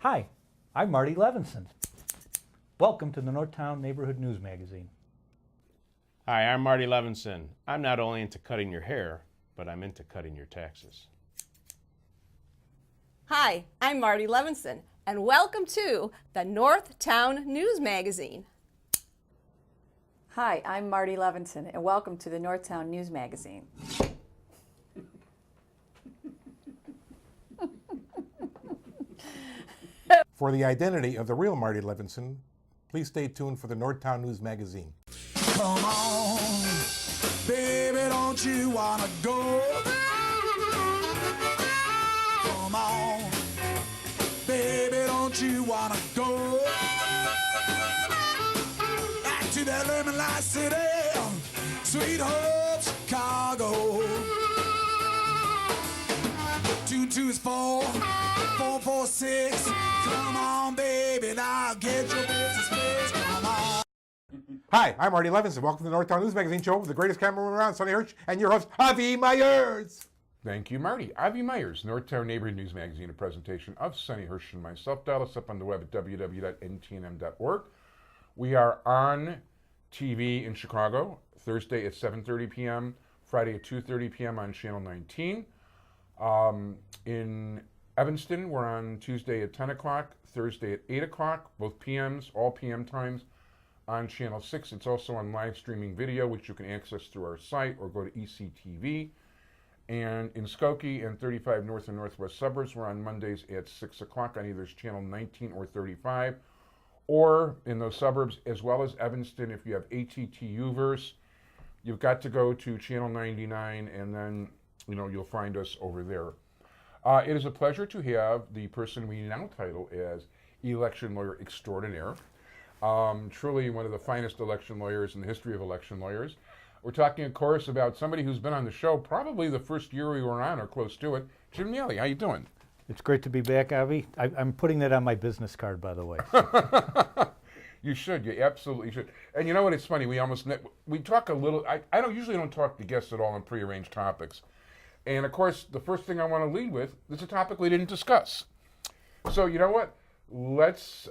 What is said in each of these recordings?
Hi, I'm Marty Levinson. Welcome to the Northtown Neighborhood News Magazine. Hi, I'm Marty Levinson. I'm not only into cutting your hair, but I'm into cutting your taxes. Hi, I'm Marty Levinson, and welcome to the Northtown News Magazine. Hi, I'm Marty Levinson, and welcome to the Northtown News Magazine. For the identity of the real Marty Levinson, please stay tuned for the Northtown News Magazine. Come on, baby, don't you wanna go? Come on, baby, don't you wanna go? Back to that lemon light city, sweet Hope, Chicago. 22 is 4, 4, 4, 6. Come on, baby, now get your business fixed. Come on. Hi, I'm Marty Levinson. Welcome to the Northtown News Magazine show with the greatest cameraman around, Sonny Hirsch, and your host, Avi Myers. Thank you, Marty. Avi Myers, Northtown Neighborhood News Magazine, a presentation of Sonny Hirsch and myself. Dial us up on the web at www.ntnm.org. We are on TV in Chicago, Thursday at 7:30 p.m., Friday at 2:30 p.m. on Channel 19. In Evanston, we're on Tuesday at 10 o'clock, Thursday at 8 o'clock, both PMs, all PM times on Channel 6. It's also on live streaming video, which you can access through our site or go to ECTV. And in Skokie and 35 North and Northwest suburbs, we're on Mondays at 6 o'clock on either Channel 19 or 35. Or in those suburbs, as well as Evanston, if you have ATTU-verse, you've got to go to Channel 99, and then you'll find us over there. It is a pleasure to have the person we now title as Election Lawyer Extraordinaire. Truly one of the finest election lawyers in the history of election lawyers. We're talking, of course, about somebody who's been on the show probably the first year we were on or close to it. Jim Nally, how you doing? It's great to be back, Avi. I'm putting that on my business card, by the way. You should. You absolutely should. And you know what? It's funny. We talk a little. I usually don't talk to guests at all on prearranged topics. And of course, the first thing I want to lead with is a topic we didn't discuss. So you know what? Let's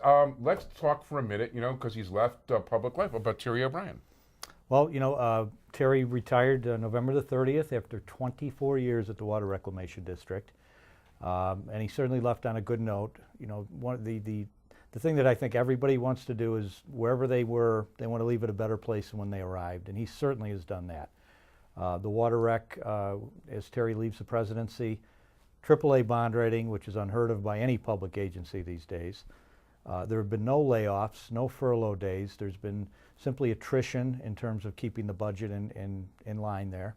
talk for a minute, because he's left public life, about Terry O'Brien. Well, Terry retired November the 30th after 24 years at the Water Reclamation District. And he certainly left on a good note. The thing that I think everybody wants to do is wherever they were, they want to leave it a better place than when they arrived. And he certainly has done that. The water rec, as Terry leaves the presidency, AAA bond rating, which is unheard of by any public agency these days. There have been no layoffs, no furlough days. There's been simply attrition in terms of keeping the budget in line there.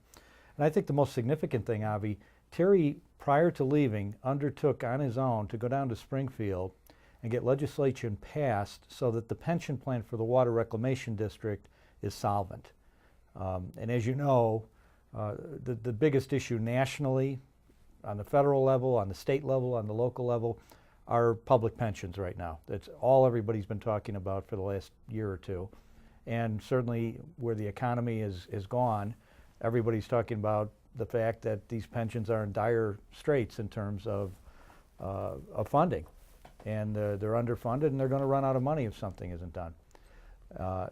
And I think the most significant thing, Avi, Terry, prior to leaving, undertook on his own to go down to Springfield and get legislation passed so that the pension plan for the Water Reclamation District is solvent. And as you know, the biggest issue nationally, on the federal level, on the state level, on the local level, are public pensions right now. That's all everybody's been talking about for the last year or two. And certainly where the economy is gone, everybody's talking about the fact that these pensions are in dire straits in terms of funding. And they're underfunded, and they're going to run out of money if something isn't done.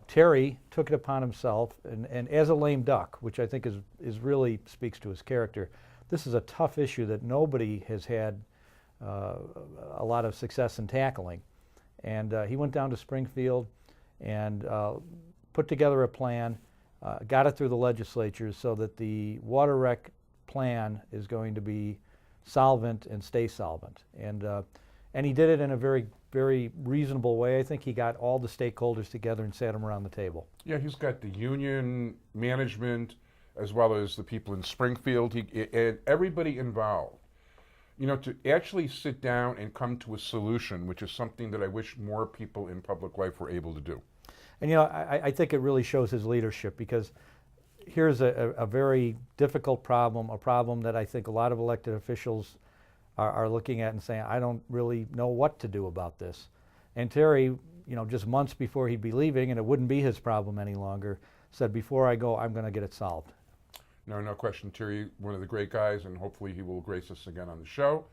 Terry took it upon himself, and as a lame duck, which I think is really speaks to his character. This is a tough issue that nobody has had a lot of success in tackling. And he went down to Springfield and put together a plan, got it through the legislature so that the water rec plan is going to be solvent and stay solvent. And he did it in a very, very reasonable way. I think he got all the stakeholders together and sat them around the table. Yeah, he's got the union management as well as the people in Springfield, and everybody involved. To actually sit down and come to a solution, which is something that I wish more people in public life were able to do. And I think it really shows his leadership, because here's a very difficult problem, a problem that I think a lot of elected officials are looking at and saying, I don't really know what to do about this. And Terry, just months before he'd be leaving, and it wouldn't be his problem any longer, said, before I go, I'm going to get it solved. No question, Terry, one of the great guys, and hopefully he will grace us again on the show.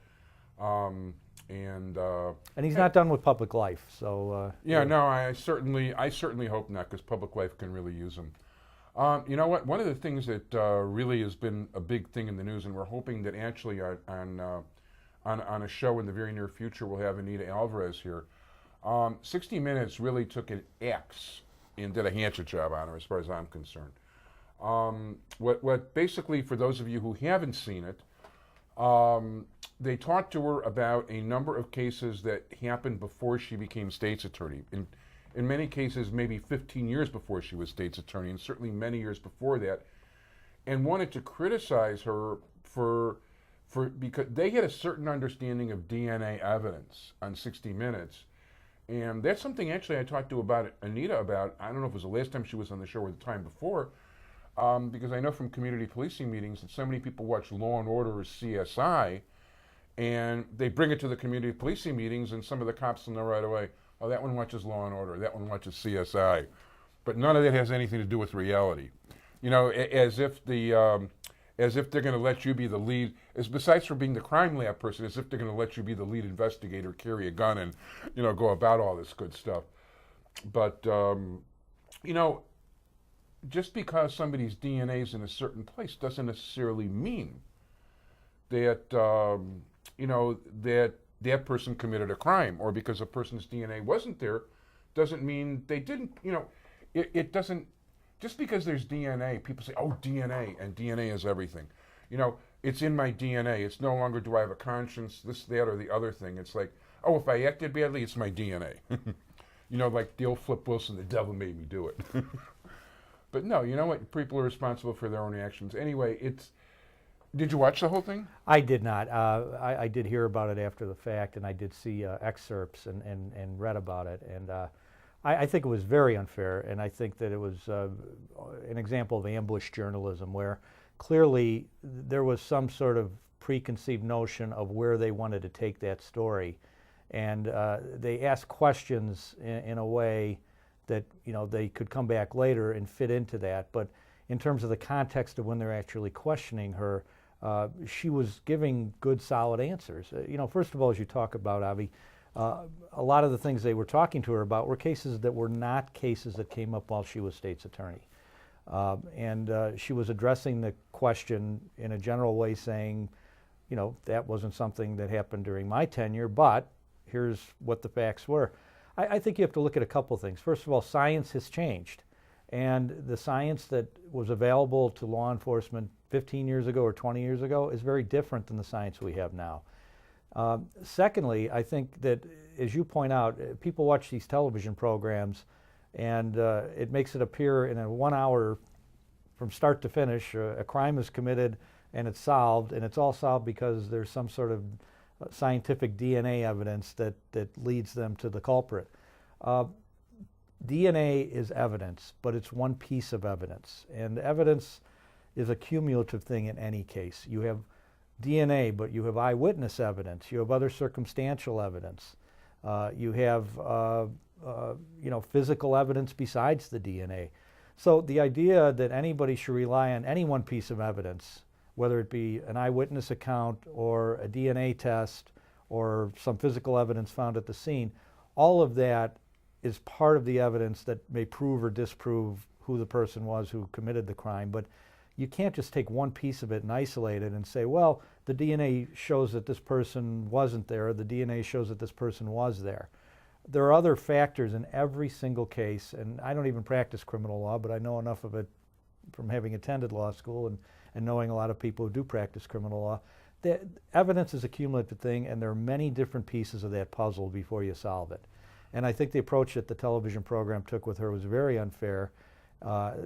And he's not done with public life, so yeah, no, I certainly hope not, because public life can really use him. You know what? One of the things that really has been a big thing in the news, and we're hoping that actually on a show in the very near future we'll have Anita Alvarez here. 60 Minutes really took an axe and did a hatchet job on her, as far as I'm concerned. What basically, for those of you who haven't seen it, they talked to her about a number of cases that happened before she became state's attorney. In many cases, maybe 15 years before she was state's attorney, and certainly many years before that, and wanted to criticize her for because they had a certain understanding of DNA evidence on 60 Minutes. And that's something actually I talked to Anita about. I don't know if it was the last time she was on the show or the time before, because I know from community policing meetings that so many people watch Law and Order or CSI, and they bring it to the community policing meetings, and some of the cops will know right away, oh, that one watches Law and Order, that one watches CSI. But none of that has anything to do with reality. You know, as if they're going to let you be the lead, besides for being the crime lab person, as if they're going to let you be the lead investigator, carry a gun, and, you know, go about all this good stuff. But, you know, just because somebody's DNA is in a certain place doesn't necessarily mean that, you know, that person committed a crime, or because a person's DNA wasn't there doesn't mean they didn't. You know, it doesn't, just because there's DNA, people say, oh, DNA, and DNA is everything. You know, it's in my DNA. It's no longer do I have a conscience, this, that, or the other thing. It's like, oh, if I acted badly, it's my DNA. You know, like the old Flip Wilson, the devil made me do it. But no, you know what? People are responsible for their own actions. Anyway, did you watch the whole thing? I did not. I did hear about it after the fact, and I did see excerpts and read about it. And I think it was very unfair, and I think that it was an example of ambush journalism, where clearly there was some sort of preconceived notion of where they wanted to take that story. And they asked questions in a way that, you know, they could come back later and fit into that. But in terms of the context of when they're actually questioning her, she was giving good, solid answers. You know, first of all, as you talk about, Avi, a lot of the things they were talking to her about were cases that were not cases that came up while she was state's attorney. And she was addressing the question in a general way, saying, you know, that wasn't something that happened during my tenure, but here's what the facts were. I think you have to look at a couple things. First of all, science has changed. And the science that was available to law enforcement 15 years ago or 20 years ago is very different than the science we have now. Secondly, I think that, as you point out, people watch these television programs, and it makes it appear in a 1 hour, from start to finish, a crime is committed and it's solved, and it's all solved because there's some sort of scientific DNA evidence that leads them to the culprit. DNA is evidence, but it's one piece of evidence. And evidence is a cumulative thing in any case. You have DNA, but you have eyewitness evidence. You have other circumstantial evidence. You have you know, physical evidence besides the DNA. So the idea that anybody should rely on any one piece of evidence, whether it be an eyewitness account or a DNA test or some physical evidence found at the scene, all of that is part of the evidence that may prove or disprove who the person was who committed the crime. But you can't just take one piece of it and isolate it and say, well, the DNA shows that this person wasn't there, or the DNA shows that this person was there. There are other factors in every single case, and I don't even practice criminal law, but I know enough of it from having attended law school and knowing a lot of people who do practice criminal law. The evidence is a cumulative thing, and there are many different pieces of that puzzle before you solve it. And I think the approach that the television program took with her was very unfair.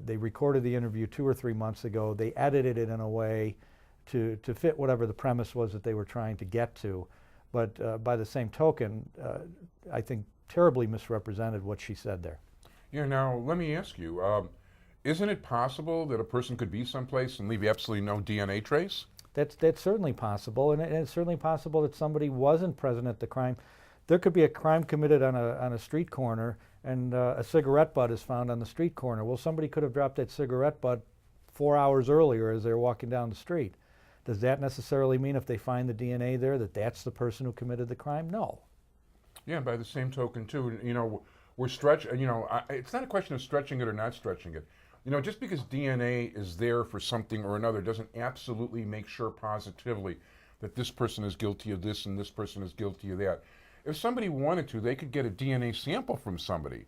They recorded the interview 2 or 3 months ago. They edited it in a way to fit whatever the premise was that they were trying to get to. But by the same token, I think terribly misrepresented what she said there. Yeah, now let me ask you, isn't it possible that a person could be someplace and leave absolutely no DNA trace? That's certainly possible, and it's certainly possible that somebody wasn't present at the crime. There could be a crime committed on a street corner, and a cigarette butt is found on the street corner. Well, somebody could have dropped that cigarette butt 4 hours earlier as they were walking down the street. Does that necessarily mean if they find the DNA there that that's the person who committed the crime? No. Yeah, by the same token, too, we're it's not a question of stretching it or not stretching it. Just because DNA is there for something or another doesn't absolutely make sure positively that this person is guilty of this and this person is guilty of that. If somebody wanted to, they could get a DNA sample from somebody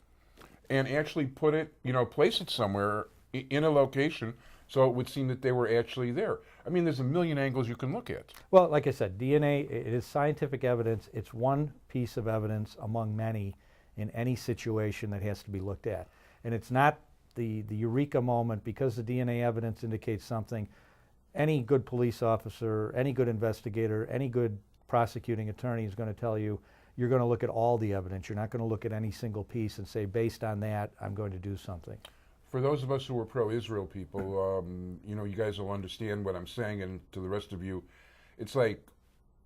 and actually put it, place it somewhere in a location so it would seem that they were actually there. I mean, there's a million angles you can look at. Well, like I said, DNA, it is scientific evidence. It's one piece of evidence among many in any situation that has to be looked at. And it's not the eureka moment because the DNA evidence indicates something. Any good police officer, any good investigator, any good prosecuting attorney is going to tell you, you're going to look at all the evidence. You're not going to look at any single piece and say, based on that, I'm going to do something. For those of us who are pro-Israel people, you guys will understand what I'm saying, and to the rest of you, it's like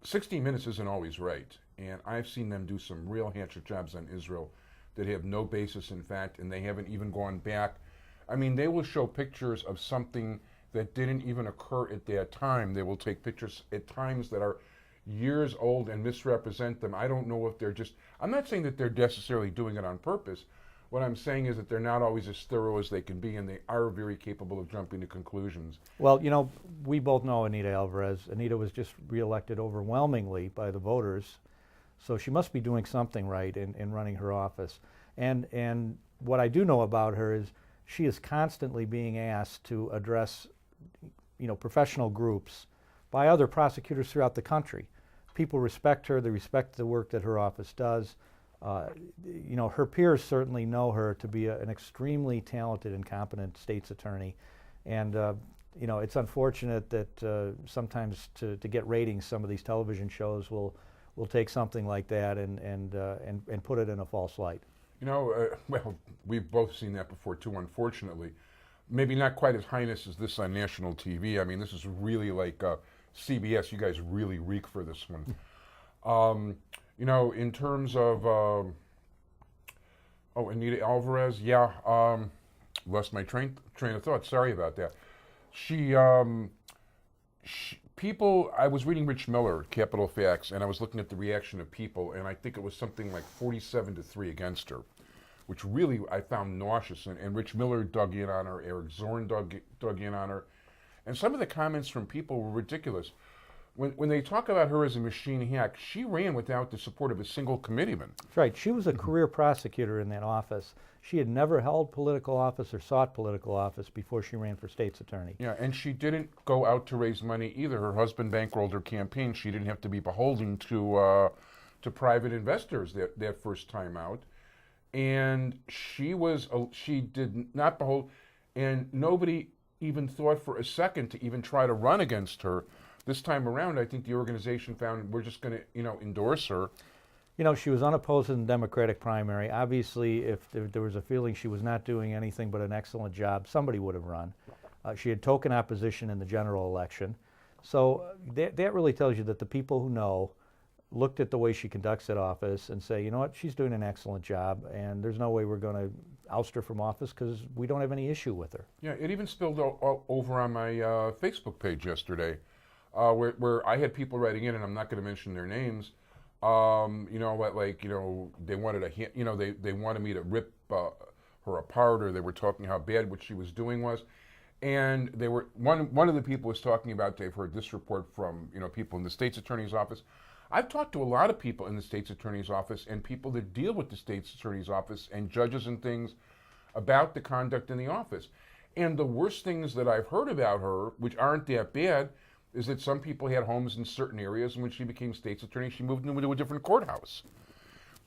60 Minutes isn't always right. And I've seen them do some real hatchet jobs on Israel that have no basis in fact, and they haven't even gone back. I mean, they will show pictures of something that didn't even occur at that time. They will take pictures at times that are years old and misrepresent them. I don't know if I'm not saying that they're necessarily doing it on purpose. What I'm saying is that they're not always as thorough as they can be, and they are very capable of jumping to conclusions. Well, we both know Anita Alvarez. Anita was just reelected overwhelmingly by the voters, so she must be doing something right in running her office. And what I do know about her is she is constantly being asked to address, professional groups by other prosecutors throughout the country. People respect her. They respect the work that her office does. Her peers certainly know her to be an extremely talented and competent state's attorney. And, it's unfortunate that sometimes to get ratings, some of these television shows will take something like that and put it in a false light. Well, we've both seen that before too, unfortunately. Maybe not quite as heinous as this on national TV. I mean, this is really like CBS. You guys really reek for this one. In terms of, Anita Alvarez, lost my train of thought. Sorry about that. People, I was reading Rich Miller, Capital Facts, and I was looking at the reaction of people, and I think it was something like 47-3 against her, which really I found nauseous. And Rich Miller dug in on her, Eric Zorn dug in on her, and some of the comments from people were ridiculous. When they talk about her as a machine hack, she ran without the support of a single committeeman. That's right. She was a career prosecutor in that office. She had never held political office or sought political office before she ran for state's attorney. Yeah, and she didn't go out to raise money either. Her husband bankrolled her campaign. She didn't have to be beholden to private investors that first time out. And she did not behold, and nobody even thought for a second to even try to run against her. This time around, I think the organization found we're just going to, endorse her. She was unopposed in the Democratic primary. Obviously, if there was a feeling she was not doing anything but an excellent job, somebody would have run. She had token opposition in the general election. So that really tells you that the people who know looked at the way she conducts that office and say, you know what, she's doing an excellent job, and there's no way we're going to oust her from office because we don't have any issue with her. Yeah, it even spilled over on my Facebook page yesterday. Where I had people writing in, and I'm not going to mention their names. They wanted they wanted me to rip her apart, or they were talking how bad what she was doing was, and they were one of the people was talking about they've heard this report from people in the state's attorney's office. I've talked to a lot of people in the state's attorney's office and people that deal with the state's attorney's office and judges and things about the conduct in the office, and the worst things that I've heard about her, which aren't that bad, is that some people had homes in certain areas, and when she became state's attorney, she moved into a different courthouse.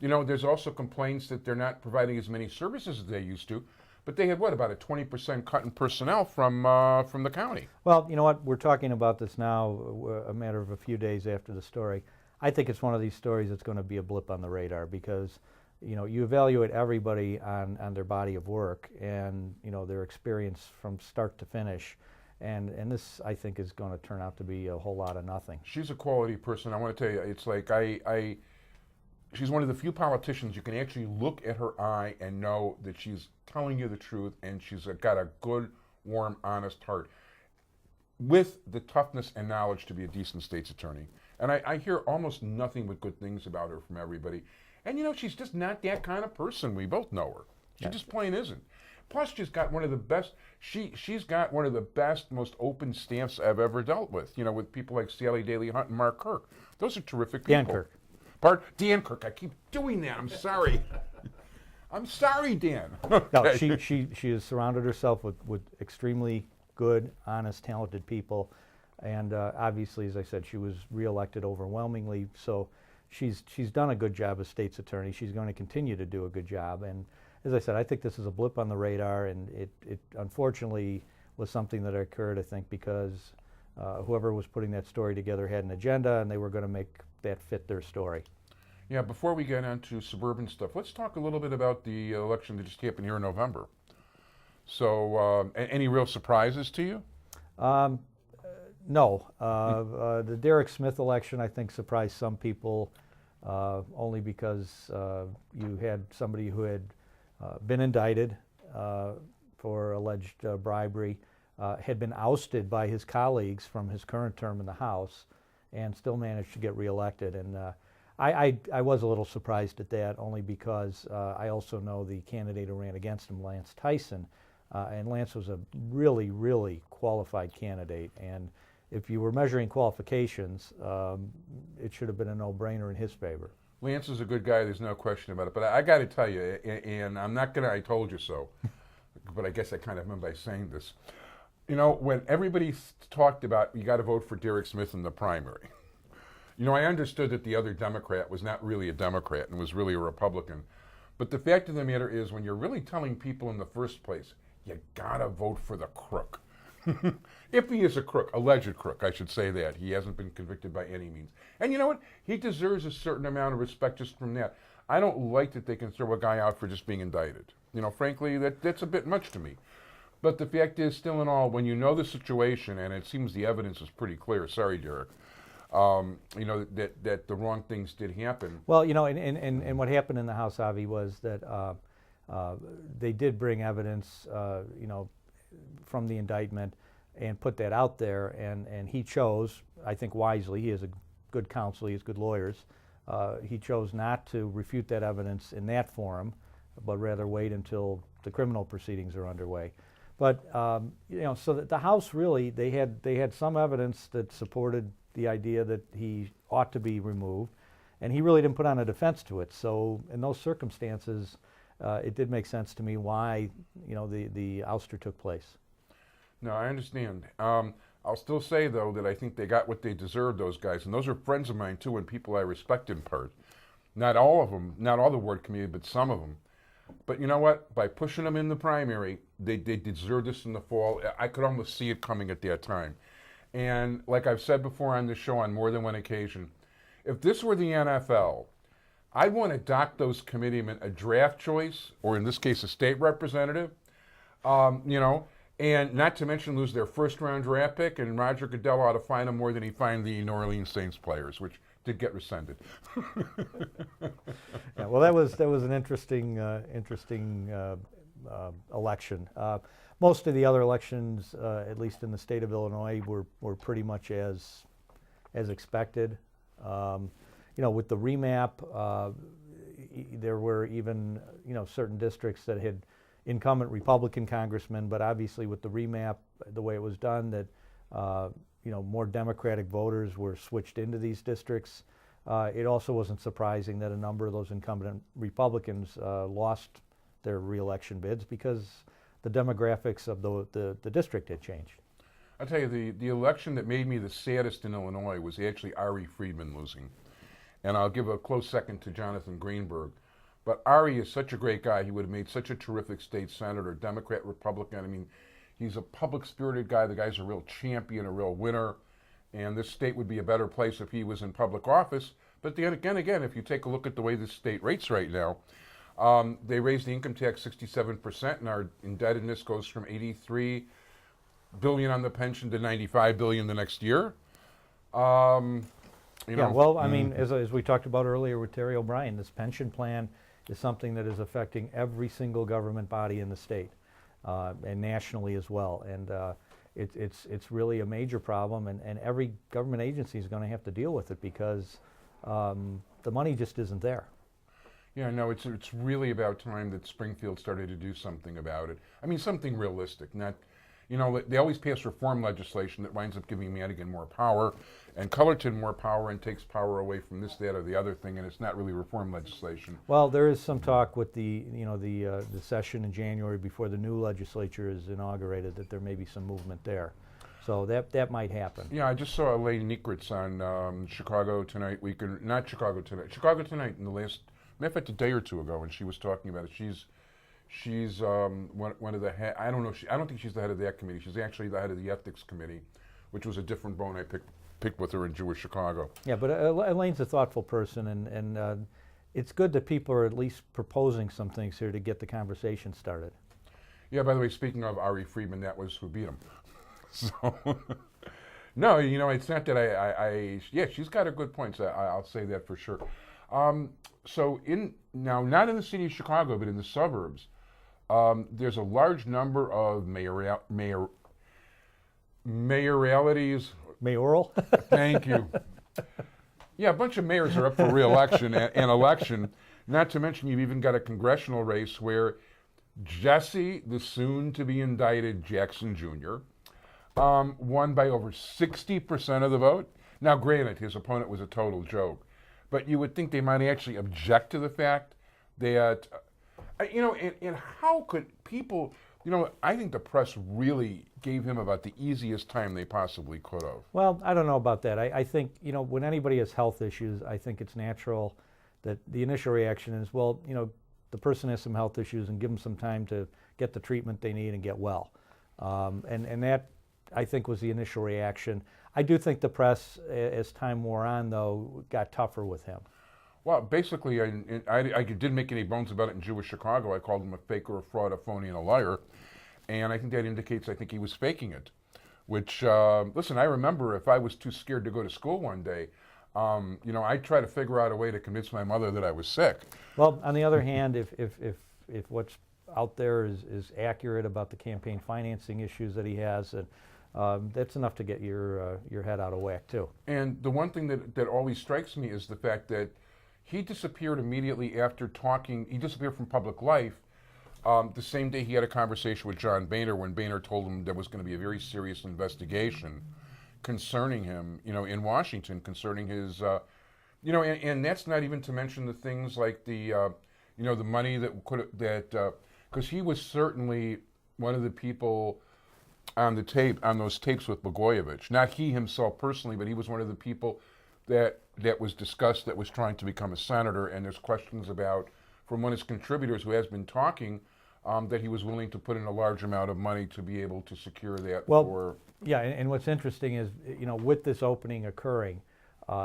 There's also complaints that they're not providing as many services as they used to, but they had, about a 20% cut in personnel from the county. Well, you know what, we're talking about this now a matter of a few days after the story. I think it's one of these stories that's going to be a blip on the radar because, you evaluate everybody on their body of work and, their experience from start to finish. And this, I think, is going to turn out to be a whole lot of nothing. She's a quality person. I want to tell you, it's like she's one of the few politicians you can actually look at her eye and know that she's telling you the truth, and she's got a good, warm, honest heart. with the toughness and knowledge to be a decent state's attorney. And I hear almost nothing but good things about her from everybody. And she's just not that kind of person. We both know her. She just plain isn't. Plus, she's got one of the best. She's got one of the best, most open staffs I've ever dealt with. With people like Sally Daly Hunt and Mark Kirk. Those are terrific people. Dan Kirk. Dan Kirk. I keep doing that. I'm sorry. I'm sorry, Dan. No, she has surrounded herself with extremely good, honest, talented people, and obviously, as I said, she was reelected overwhelmingly. So she's done a good job as state's attorney. She's going to continue to do a good job. And as I said, I think this is a blip on the radar, and it unfortunately was something that occurred, I think, because whoever was putting that story together had an agenda, and they were going to make that fit their story. Yeah, before we get into suburban stuff, let's talk a little bit about the election that just happened here in November. So, any real surprises to you? No. The Derek Smith election, I think, surprised some people only because you had somebody who had been indicted for alleged bribery, had been ousted by his colleagues from his current term in the House, and still managed to get reelected. And I was a little surprised at that, only because I also know the candidate who ran against him, Lance Tyson, and Lance was a really, really qualified candidate. And if you were measuring qualifications, it should have been a no-brainer in his favor. Lance is a good guy, there's no question about it. But I got to tell you, and I'm not going to, I told you so, but I guess I kind of meant by saying this. When everybody talked about you got to vote for Derek Smith in the primary, I understood that the other Democrat was not really a Democrat and was really a Republican. But the fact of the matter is, when you're really telling people in the first place, you got to vote for the crook. If he is a crook, alleged crook, I should say that. He hasn't been convicted by any means. And you know what? He deserves a certain amount of respect just from that. I don't like that they can throw a guy out for just being indicted. Frankly, that's a bit much to me. But the fact is, still in all, when you know the situation, and it seems the evidence is pretty clear, sorry, Derek, that the wrong things did happen. Well, and what happened in the House, Avi, was that they did bring evidence, from the indictment and put that out there, and he chose, I think wisely, he has a good counsel, he has good lawyers, he chose not to refute that evidence in that forum, but rather wait until the criminal proceedings are underway. But, so that the House really, they had some evidence that supported the idea that he ought to be removed, and he really didn't put on a defense to it. So in those circumstances, it did make sense to me why, the ouster took place. No, I understand. I'll still say, though, that I think they got what they deserved, those guys. And those are friends of mine, too, and people I respect in part. Not all of them, not all the ward community, but some of them. But you know what? By pushing them in the primary, they deserve this in the fall. I could almost see it coming at that time. And like I've said before on this show on more than one occasion, if this were the NFL, I'd want to dock those committeemen a draft choice, or in this case, a state representative, and not to mention lose their first-round draft pick, and Roger Goodell ought to fine them more than he fined the New Orleans Saints players, which did get rescinded. Yeah, well, that was an interesting election. Most of the other elections, at least in the state of Illinois, were pretty much as expected. With the remap, there were even certain districts that had incumbent Republican congressmen, but obviously with the remap, the way it was done, that more Democratic voters were switched into these districts. It also wasn't surprising that a number of those incumbent Republicans lost their reelection bids because the demographics of the district had changed. I'll tell you, the election that made me the saddest in Illinois was actually Ari Friedman losing. And I'll give a close second to Jonathan Greenberg. But Ari is such a great guy. He would have made such a terrific state senator, Democrat, Republican. I mean, he's a public-spirited guy. The guy's a real champion, a real winner. And this state would be a better place if he was in public office. But then again, if you take a look at the way this state rates right now, they raised the income tax 67%, and our indebtedness goes from $83 billion on the pension to $95 billion the next year. Well, I mean, as we talked about earlier with Terry O'Brien, this pension plan is something that is affecting every single government body in the state, and nationally as well. And it's really a major problem, and every government agency is going to have to deal with it because the money just isn't there. Yeah, no, it's really about time that Springfield started to do something about it. I mean, something realistic, not, they always pass reform legislation that winds up giving Madigan more power and Cullerton more power and takes power away from this, that, or the other thing, and it's not really reform legislation. Well, there is some talk with the session in January before the new legislature is inaugurated that there may be some movement there. So that might happen. Yeah, I just saw Elaine Niekritz on Chicago Tonight not Chicago Tonight in the last, matter of fact, a day or two ago, and she was talking about it. She's one of the head. I don't know. I don't think she's the head of that committee. She's actually the head of the ethics committee, which was a different bone I picked with her in Jewish Chicago. Yeah, but Elaine's a thoughtful person, and it's good that people are at least proposing some things here to get the conversation started. Yeah. By the way, speaking of Ari Friedman, that was who beat him. So, no, it's not that yeah, she's got her good points. I'll say that for sure. So not in the city of Chicago, but in the suburbs, there's a large number of mayoralities. Mayoral? Thank you. Yeah, a bunch of mayors are up for re-election and election. Not to mention you've even got a congressional race where Jesse, the soon-to-be indicted Jackson Jr., won by over 60% of the vote. Now, granted, his opponent was a total joke, but you would think they might actually object to the fact that, and how could people, I think the press really gave him about the easiest time they possibly could have. Well, I don't know about that. I think, when anybody has health issues, I think it's natural that the initial reaction is, well, the person has some health issues and give them some time to get the treatment they need and get well. And that, I think, was the initial reaction. I do think the press, as time wore on, though, got tougher with him. Well, basically, I didn't make any bones about it in Jewish Chicago. I called him a faker, a fraud, a phony, and a liar. And I think that indicates I think he was faking it. Which, listen, I remember if I was too scared to go to school one day, I'd try to figure out a way to convince my mother that I was sick. Well, on the other hand, if what's out there is accurate about the campaign financing issues that he has, that's enough to get your head out of whack, too. And the one thing that always strikes me is the fact that he disappeared immediately after talking. He disappeared from public life the same day he had a conversation with John Boehner when Boehner told him there was going to be a very serious investigation concerning him, in Washington, concerning his, and that's not even to mention the things like the money because he was certainly one of the people on those tapes with Blagojevich. Not he himself personally, but he was one of the people that was discussed that was trying to become a senator, and there's questions about, from one of his contributors who has been talking, that he was willing to put in a large amount of money to be able to secure that for... Yeah, and what's interesting is, with this opening occurring,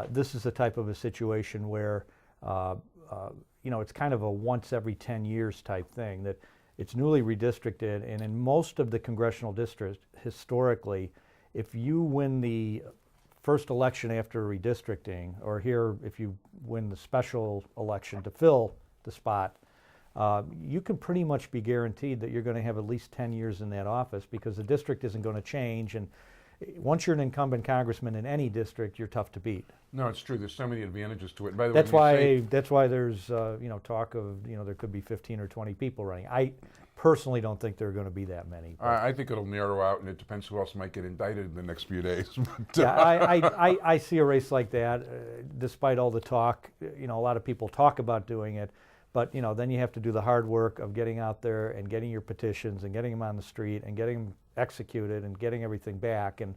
this is the type of a situation where, it's kind of a once every 10 years type thing, that it's newly redistricted, and in most of the congressional districts, historically, if you win the first election after redistricting, or here, if you win the special election to fill the spot, you can pretty much be guaranteed that you're going to have at least 10 years in that office because the district isn't going to change. And once you're an incumbent congressman in any district, you're tough to beat. No, it's true. There's so many advantages to it. And by the way, that's why there's talk of there could be 15 or 20 people running. I personally don't think there are going to be that many. I think it'll narrow out, and it depends who else might get indicted in the next few days. Yeah, I see a race like that. Despite all the talk, a lot of people talk about doing it. But, then you have to do the hard work of getting out there and getting your petitions and getting them on the street and getting them executed and getting everything back. And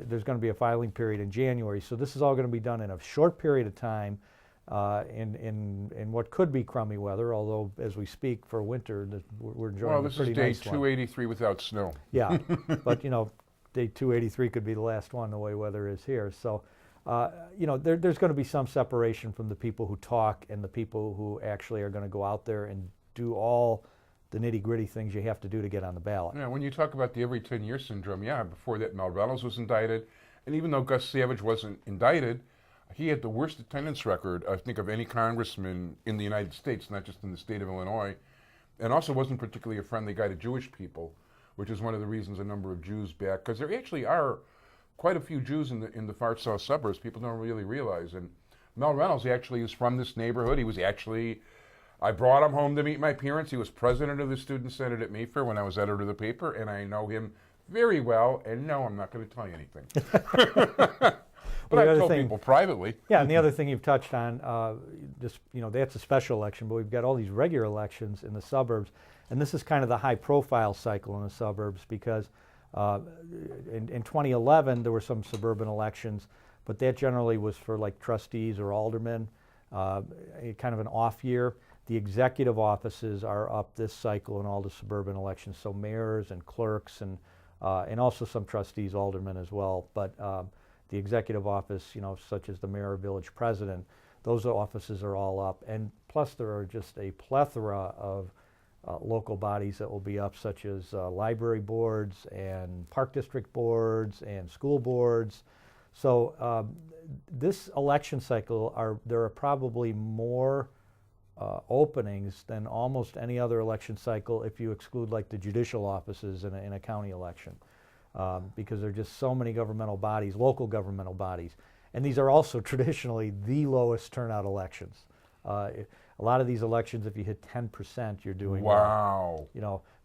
there's going to be a filing period in January. So this is all going to be done in a short period of time in what could be crummy weather, although as we speak for winter, we're enjoying a pretty nice one. Well, this is day 283 without snow. Yeah, but, day 283 could be the last one the way weather is here. So. There's going to be some separation from the people who talk and the people who actually are going to go out there and do all the nitty-gritty things you have to do to get on the ballot. Yeah, when you talk about the every 10-year syndrome, before that Mel Reynolds was indicted, and even though Gus Savage wasn't indicted, he had the worst attendance record, I think, of any congressman in the United States, not just in the state of Illinois, and also wasn't particularly a friendly guy to Jewish people, which is one of the reasons a number of Jews back, because there actually are quite a few Jews in the far south suburbs. People don't really realize. And Mel Reynolds actually is from this neighborhood. He was actually, I brought him home to meet my parents. He was president of the Student Senate at Mayfair when I was editor of the paper, and I know him very well. And no, I'm not going to tell you anything. But I tell people privately. Yeah, and the other thing you've touched on, just that's a special election, but we've got all these regular elections in the suburbs, and this is kind of the high-profile cycle in the suburbs because in 2011 there were some suburban elections, but that generally was for like trustees or aldermen, kind of an off year. The executive offices are up this cycle in all the suburban elections, so mayors and clerks and also some trustees, aldermen as well, but. The executive office, such as the mayor or village president, those offices are all up. And plus there are just a plethora of local bodies that will be up, such as library boards and park district boards and school boards. So this election cycle, there are probably more openings than almost any other election cycle if you exclude like the judicial offices in a county election. Because there are just so many governmental bodies, local governmental bodies. And these are also traditionally the lowest turnout elections. A lot of these elections, if you hit 10%, you're doing wow.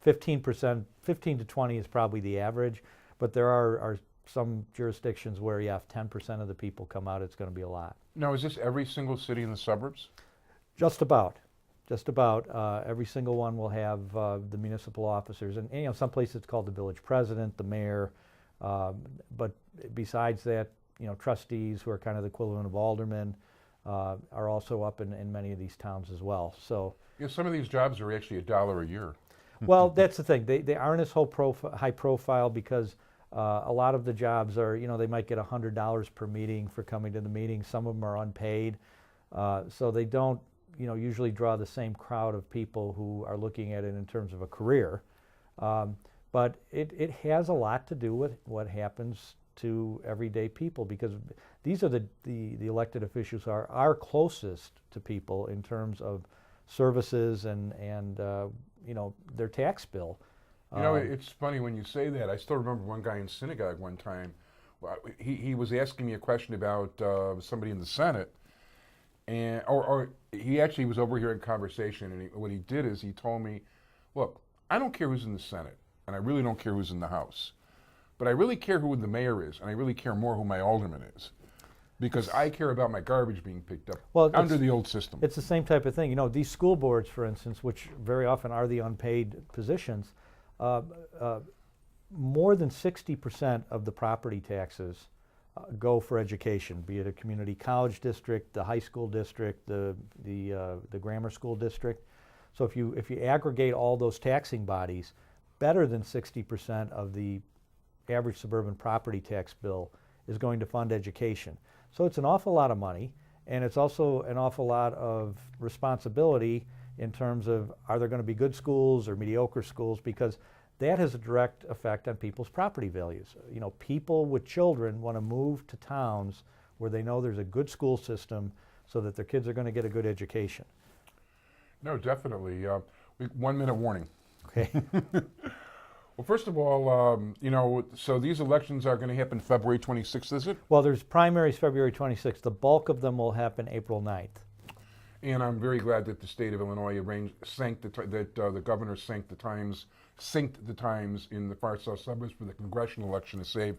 15%, 15 to 20 is probably the average. But there are some jurisdictions where, if 10% of the people come out, it's going to be a lot. Now, is this every single city in the suburbs? Just about. Just about every single one will have the municipal officers, and some places it's called the village president, the mayor, but besides that, trustees who are kind of the equivalent of aldermen are also up in many of these towns as well. So some of these jobs are actually $1 a year. Well, that's the thing. They aren't as high profile because a lot of the jobs are, they might get $100 per meeting for coming to the meeting. Some of them are unpaid, so they don't. Usually draw the same crowd of people who are looking at it in terms of a career. But it has a lot to do with what happens to everyday people because these are the elected officials are closest to people in terms of services and their tax bill. It's funny when you say that. I still remember one guy in synagogue one time. He was asking me a question about somebody in the Senate. And or he actually was overhearing conversation, and what he did is he told me, look, I don't care who's in the Senate, and I really don't care who's in the House, but I really care who the mayor is, and I really care more who my alderman is, because I care about my garbage being picked up under the old system. It's the same type of thing. These school boards, for instance, which very often are the unpaid positions, more than 60% of the property taxes go for education, be it a community college district, the high school district, the grammar school district. So if you aggregate all those taxing bodies, better than 60% of the average suburban property tax bill is going to fund education. So it's an awful lot of money, and it's also an awful lot of responsibility in terms of are there going to be good schools or mediocre schools, because that has a direct effect on people's property values. People with children want to move to towns where they know there's a good school system so that their kids are going to get a good education. No, definitely. 1 minute warning. Okay. Well, first of all, so these elections are going to happen February 26th, is it? Well, there's primaries February 26th. The bulk of them will happen April 9th. And I'm very glad that the state of Illinois the governor synced the times in the far south suburbs for the congressional election to save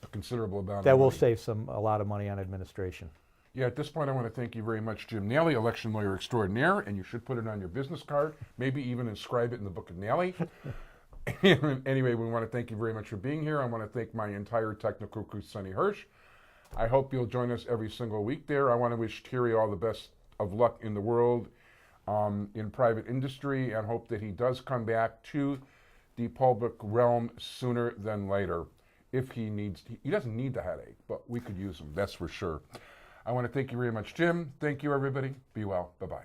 a considerable amount of money. That will save a lot of money on administration. Yeah, at this point I want to thank you very much, Jim Nally, election lawyer extraordinaire, and you should put it on your business card, maybe even inscribe it in the book of Nally. Anyway, we want to thank you very much for being here. I want to thank my entire technical crew, Sonny Hirsch. I hope you'll join us every single week there. I want to wish Terry all the best of luck in the world, in private industry, and hope that he does come back to the public realm sooner than later. If he doesn't need the headache, but we could use him, that's for sure. I want to thank you very much, Jim. Thank you, everybody. Be well. Bye-bye.